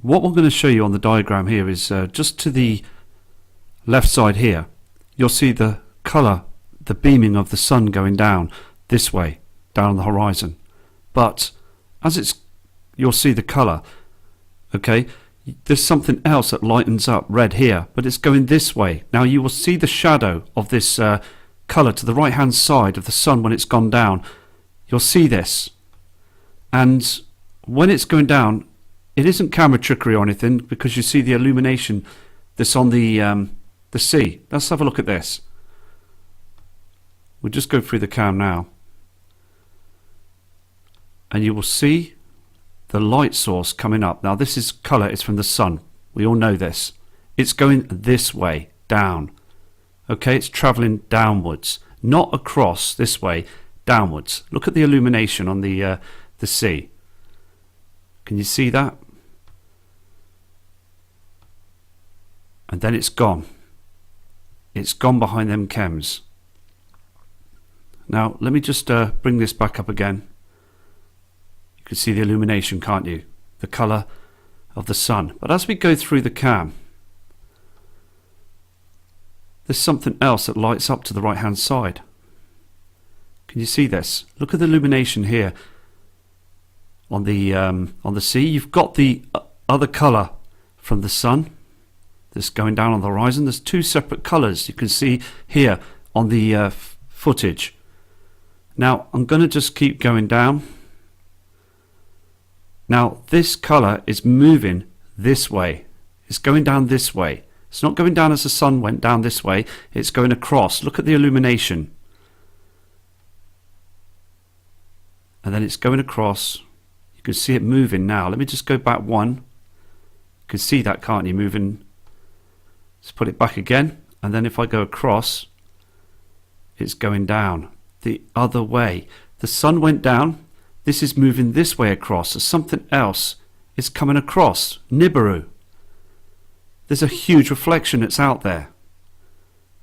what we're going to show you on the diagram here is just to the left side here, you'll see the colour, the beaming of the sun going down this way, down on the horizon. But as you'll see the colour, okay, there's something else that lightens up red here, but it's going this way. Now you will see the shadow of this colour to the right hand side of the sun when it's gone down. You'll see this, and when it's going down, it isn't camera trickery or anything, because you see the illumination that's on the sea. Let's have a look at this. We'll just go through the cam now, and you will see the light source coming up. Now this is colour, it's from the sun. We all know this. It's going this way, down. Okay, it's travelling downwards, not across this way, downwards. Look at the illumination on the sea. Can you see that? And then it's gone. It's gone behind them chems. Now let me just bring this back up again. You can see the illumination, can't you? The colour of the sun. But as we go through the cam, there's something else that lights up to the right hand side. Can you see this? Look at the illumination here on the sea. You've got the other colour from the sun that's going down on the horizon. There's two separate colours you can see here on the footage. Now I'm going to just keep going down. Now this colour is moving this way. It's going down this way. It's not going down as the sun went down this way. It's going across. Look at the illumination. And then it's going across. You can see it moving now. Let me just go back one. You can see that, can't you? Moving. Let's put it back again. And then if I go across, it's going down the other way. The sun went down. This is moving this way across. So something else is coming across. Nibiru. There's a huge reflection that's out there.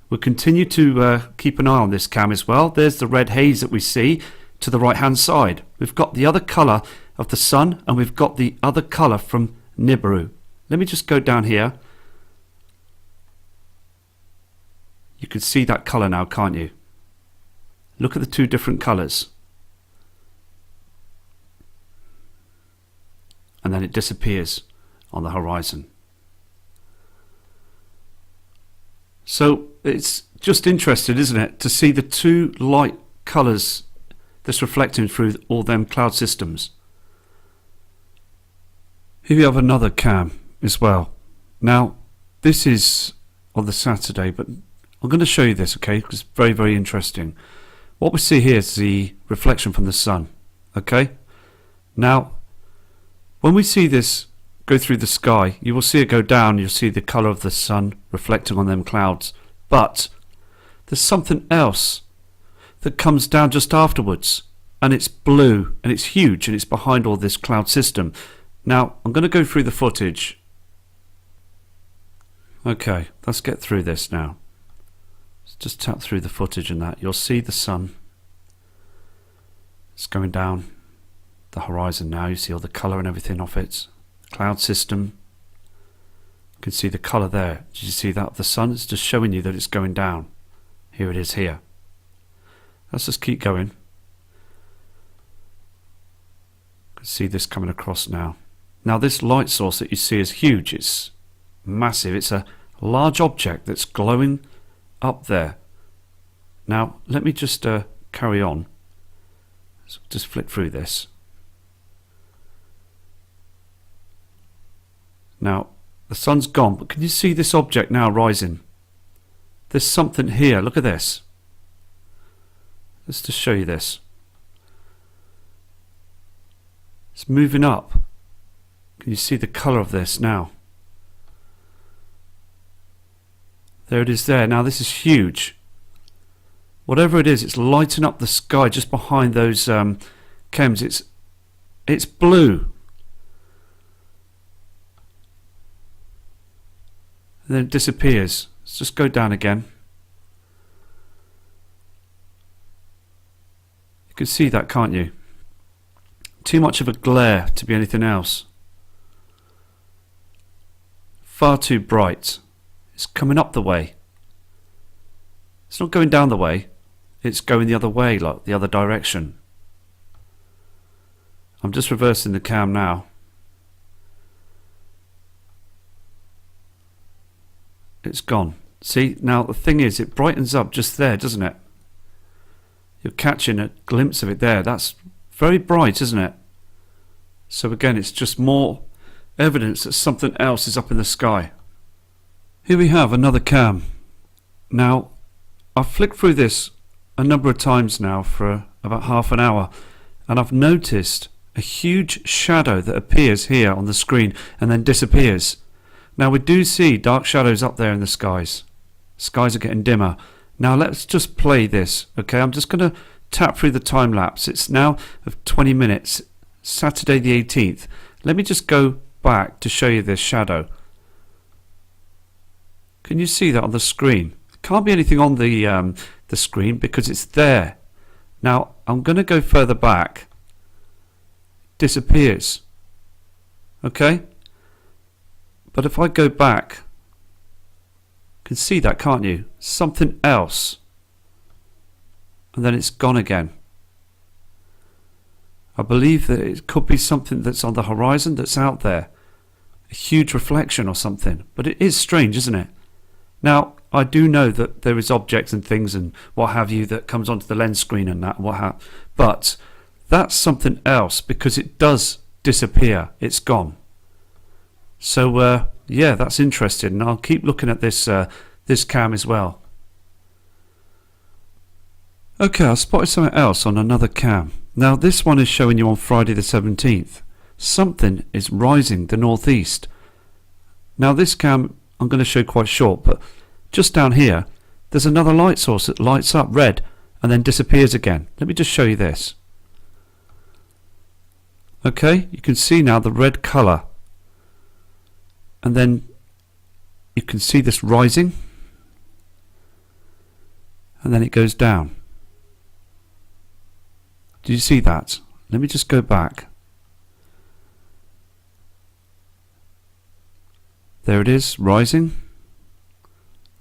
We'll continue to keep an eye on this cam as well. There's the red haze that we see to the right hand side. We've got the other colour of the sun, and we've got the other colour from Nibiru. Let me just go down here. You can see that colour now, can't you? Look at the two different colours. And then it disappears on the horizon. So it's just interesting, isn't it, to see the two light colours that's reflecting through all them cloud systems. Here we have another cam as well. Now this is on the Saturday, but I'm going to show you this, okay, because it's very, very interesting. What we see here is the reflection from the sun. Okay, now when we see this go through the sky, you will see it go down. You'll see the colour of the sun reflecting on them clouds, but there's something else that comes down just afterwards, and it's blue, and it's huge, and it's behind all this cloud system. Now I'm going to go through the footage. Okay, let's get through this now. Let's just tap through the footage and that. You'll see the sun. It's going down the horizon now. You see all the colour and everything off it. Cloud system. You can see the colour there. Did you see that of the sun? It's just showing you that it's going down. Here it is here. Let's just keep going. You can see this coming across now. Now this light source that you see is huge. It's massive. It's a large object that's glowing up there. Now let me just carry on. So just flick through this. Now the sun's gone, but can you see this object now rising? There's something here. Look at this. Let's just show you this. It's moving up. Can you see the colour of this now? There it is there. Now this is huge. Whatever it is, it's lighting up the sky just behind those chems. It's blue. And then it disappears. Let's just go down again. You can see that, can't you? Too much of a glare to be anything else. far too bright. It's coming up the way. It's not going down the way. It's going the other way, like the other direction. I'm just reversing the cam now. It's gone. See, now the thing is, it brightens up just there, doesn't it? You're catching a glimpse of it there. That's very bright, isn't it? So again, it's just more evidence that something else is up in the sky. Here we have another cam. Now, I've flicked through this a number of times now for about half an hour, and I've noticed a huge shadow that appears here on the screen and then disappears. Now we do see dark shadows up there in the skies. Skies are getting dimmer. Now let's just play this. Okay, I'm just going to tap through the time lapse. It's now of 20 minutes, Saturday the 18th. Let me just go back to show you this shadow. Can you see that on the screen? Can't be anything on the screen because it's there. Now I'm going to go further back. Disappears. Okay? But if I go back, you can see that, can't you? Something else. And then it's gone again. I believe that it could be something that's on the horizon that's out there. A huge reflection or something. But it is strange, isn't it? Now, I do know that there is objects and things and what have you that comes onto the lens screen and that, but that's something else because it does disappear. It's gone. So yeah, that's interesting, and I'll keep looking at this this cam as well. Okay, I spotted something else on another cam. Now this one is showing you on Friday the 17th. Something is rising the northeast. Now this cam I'm going to show quite short, but just down here there's another light source that lights up red and then disappears again. Let me just show you this. Okay, you can see now the red colour, and then you can see this rising and then it goes down. Do you see that? Let me just go back. There it is, rising,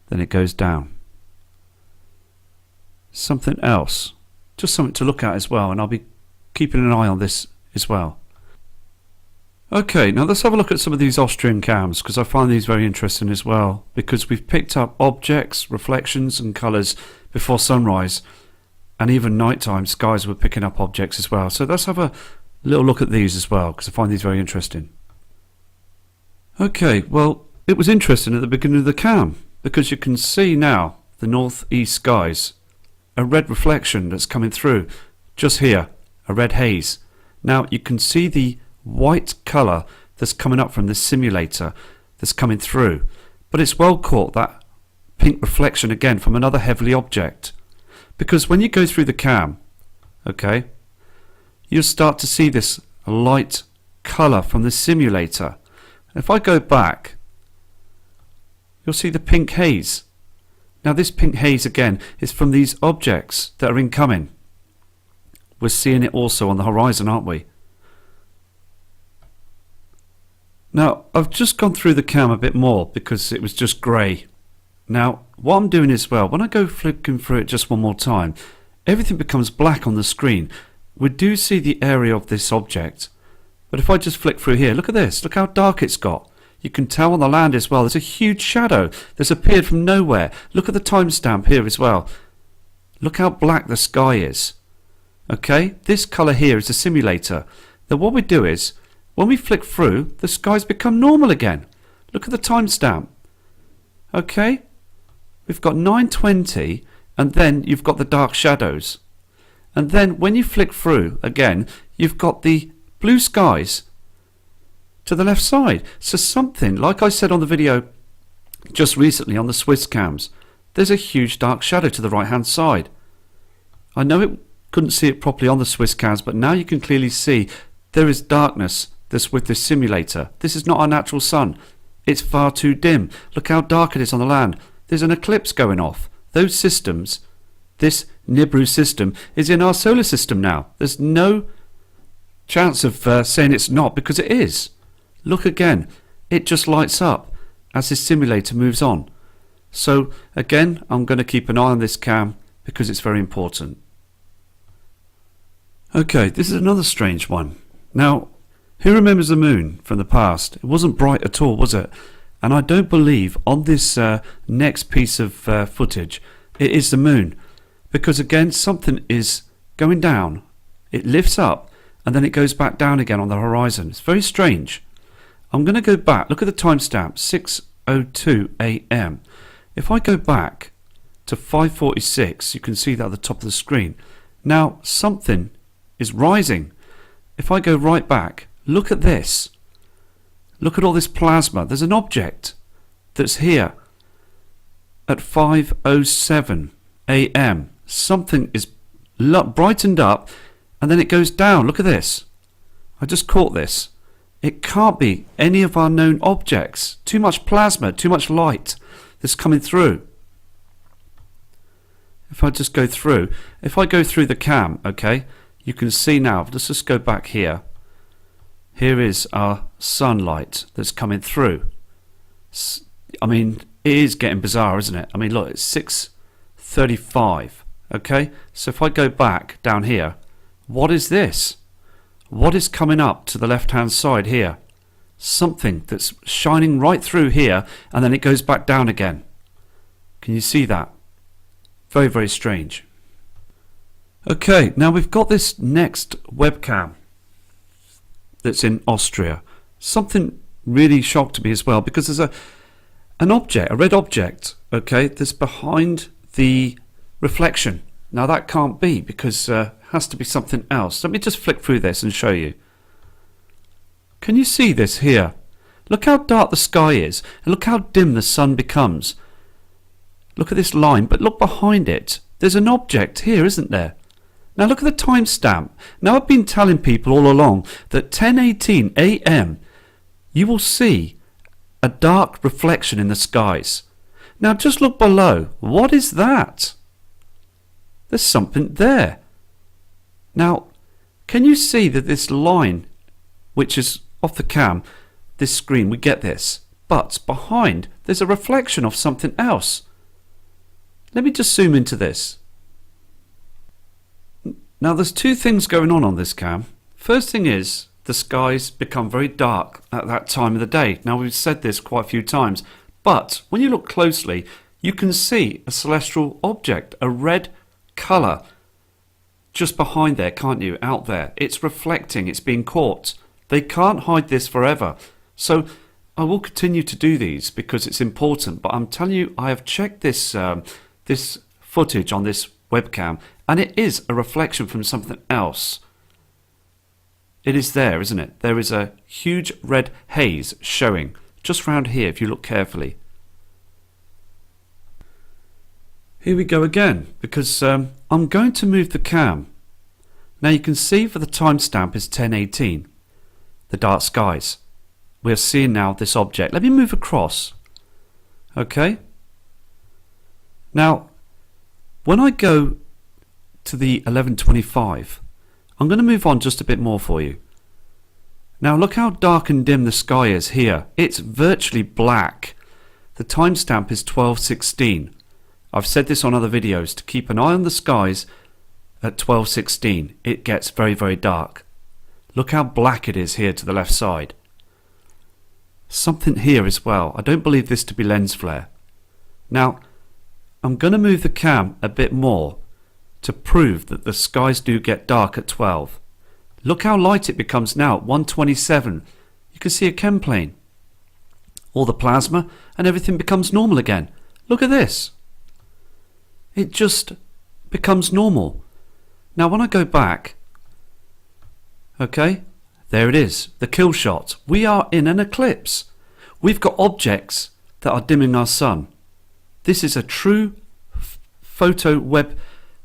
then it goes down. Something else, just something to look at as well, and I'll be keeping an eye on this as well. Okay, now let's have a look at some of these Austrian cams because I find these very interesting as well, because we've picked up objects, reflections and colours before sunrise, and even nighttime skies were picking up objects as well. So let's have a little look at these as well because I find these very interesting. Okay, well, it was interesting at the beginning of the cam because you can see now the northeast skies, a red reflection that's coming through just here, a red haze. Now you can see the white colour that's coming up from the simulator that's coming through, but it's well caught, that pink reflection again from another heavily object, because when you go through the cam, okay, you'll start to see this light colour from the simulator. If I go back, you'll see the pink haze. Now this pink haze again is from these objects that are incoming. We're seeing it also on the horizon, aren't we? Now, I've just gone through the cam a bit more because it was just grey. Now, what I'm doing as well, when I go flicking through it just one more time, everything becomes black on the screen. We do see the area of this object, but if I just flick through here, look at this, look how dark it's got. You can tell on the land as well, there's a huge shadow that's appeared from nowhere. Look at the timestamp here as well. Look how black the sky is. Okay, this colour here is the simulator. Then what we do is, when we flick through, the skies become normal again. Look at the timestamp. Okay, we've got 9:20, and then you've got the dark shadows. And then when you flick through again, you've got the blue skies to the left side. So something, like I said on the video just recently on the Swiss cams, there's a huge dark shadow to the right hand side. I know it couldn't see it properly on the Swiss cams, but now you can clearly see there is darkness that's with this simulator. This is not our natural sun. It's far too dim. Look how dark it is on the land. There's an eclipse going off. Those systems, this Nibiru system, is in our solar system now. There's no chance of saying it's not, because it is. Look again. It just lights up. as this simulator moves on. So again, I'm going to keep an eye on this cam because it's very important. Okay, this is another strange one. Now, who remembers the moon from the past? It wasn't bright at all, was it? And I don't believe on this next piece of footage it is the moon, because again something is going down. It lifts up and then it goes back down again on the horizon. It's very strange. I'm going to go back. Look at the timestamp, 6:02 a.m. If I go back to 5:46, you can see that at the top of the screen. Now something is rising. If I go right back, look at this. Look at all this plasma. There's an object that's here at 5:07 a.m. Something is brightened up and then it goes down. Look at this. I just caught this. It can't be any of our known objects. Too much plasma, too much light that's coming through. If I just go through, if I go through the cam, okay, you can see now. Let's just go back here. Here is our sunlight that's coming through. I mean, it is getting bizarre, isn't it? I mean, look, it's 6:35. Okay, so if I go back down here, what is this? What is coming up to the left hand side here? Something that's shining right through here and then it goes back down again. Can you see that? Very, very strange. Okay, now we've got this next webcam that's in Austria. Something really shocked me as well, because there's an object, a red object, okay, that's behind the reflection. Now that can't be, because it has to be something else. Let me just flick through this and show you. Can you see this here? Look how dark the sky is and look how dim the sun becomes. Look at this line, but look behind it. There's an object here, isn't there? Now look at the timestamp. Now I've been telling people all along that 10:18 a.m. you will see a dark reflection in the skies. Now just look below. What is that? There's something there. Now, can you see that this line, which is off the cam, this screen, we get this, but behind there's a reflection of something else. Let me just zoom into this. Now there's two things going on this cam. First thing is the skies become very dark at that time of the day. Now we've said this quite a few times, but when you look closely you can see a celestial object, a red colour just behind there, can't you? Out there. It's reflecting, it's being caught. They can't hide this forever. So I will continue to do these because it's important, but I'm telling you, I have checked this this footage on this webcam and it is a reflection from something else. It is there, isn't it? There is a huge red haze showing just round here if you look carefully. Here we go again, because I'm going to move the cam. Now you can see for the timestamp is 10:18, the dark skies. We're seeing now this object. Let me move across. Okay. Now, when I go to the 11:25, I'm going to move on just a bit more for you. Now look how dark and dim the sky is here. It's virtually black. The timestamp is 12:16. I've said this on other videos to keep an eye on the skies at 12:16. It gets very, very dark. Look how black it is here to the left side. Something here as well. I don't believe this to be lens flare. Now, I'm going to move the cam a bit more to prove that the skies do get dark at 12. Look how light it becomes now at 1:27. You can see a chem plane. All the plasma and everything becomes normal again. Look at this. It just becomes normal. Now when I go back, okay, there it is, the kill shot. We are in an eclipse. We've got objects that are dimming our sun. This is a true photo web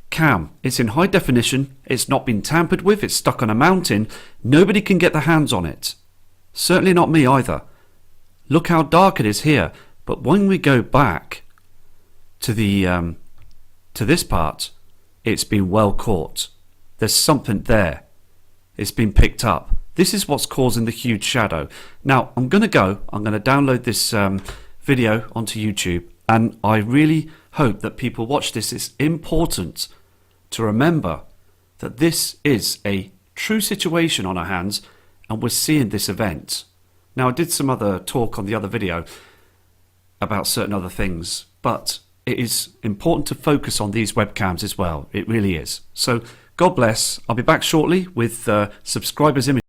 cam. It's in high definition. It's not been tampered with. It's stuck on a mountain. Nobody can get their hands on it. Certainly not me either. Look how dark it is here. But when we go back to the to this part, it's been well caught. There's something there. It's been picked up. This is what's causing the huge shadow. Now I'm going to download this video onto YouTube, and I really hope that people watch this. It's important to remember that this is a true situation on our hands, and we're seeing this event. Now, I did some other talk on the other video about certain other things, but it is important to focus on these webcams as well. It really is. So God bless. I'll be back shortly with subscribers' images.